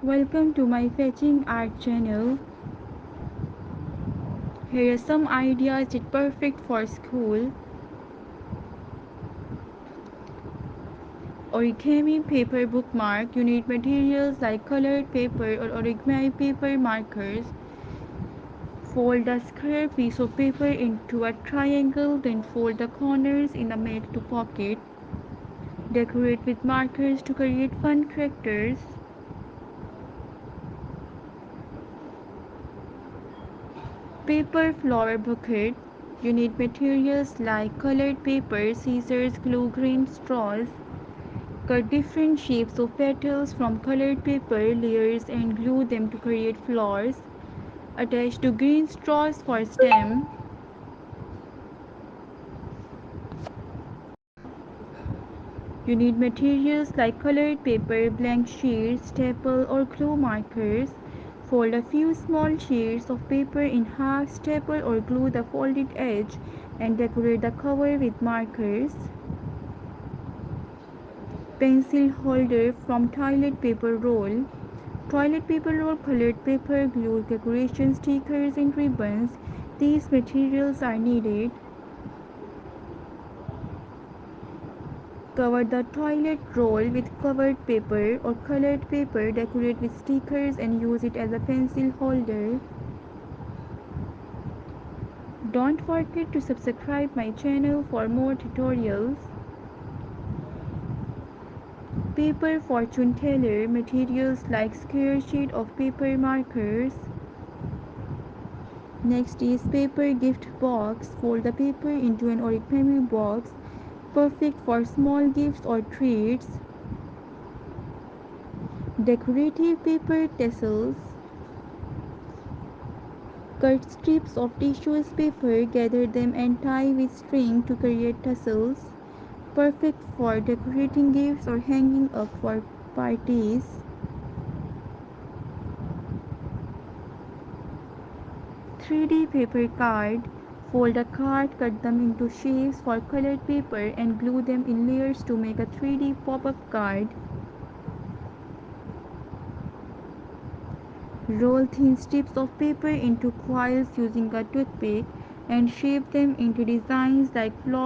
Welcome to my fetching art channel. Here are some ideas that perfect for school. Origami paper bookmark. You need materials like colored paper or origami paper markers. Fold a square piece of paper into a triangle, then fold the corners in the middle to pocket. Decorate with markers to create fun characters. Paper flower bucket. You need materials like colored paper, scissors, glue, green straws. Cut different shapes of petals from colored paper layers and glue them to create flowers. Attach to green straws for stem. You need materials like colored paper, blank sheets, staple or glue markers. Fold a few small sheets of paper in half, staple or glue the folded edge, and decorate the cover with markers. Pencil holder from toilet paper roll. Toilet paper roll, colored paper, glue, decoration stickers and ribbons. These materials are needed. Cover the toilet roll with covered paper or colored paper, decorate with stickers and use it as a pencil holder. Don't forget to subscribe my channel for more tutorials. Paper fortune teller. Materials like square sheet of paper markers. Next is paper gift box. Fold the paper into an origami box, perfect for small gifts or treats. Decorative paper tassels. Cut strips of tissue paper, gather them and tie with string to create tassels, perfect for decorating gifts or hanging up for parties. 3D paper card. Fold a card, cut them into shapes for colored paper and glue them in layers to make a 3D pop-up card. Roll thin strips of paper into coils using a toothpick and shape them into designs like flowers.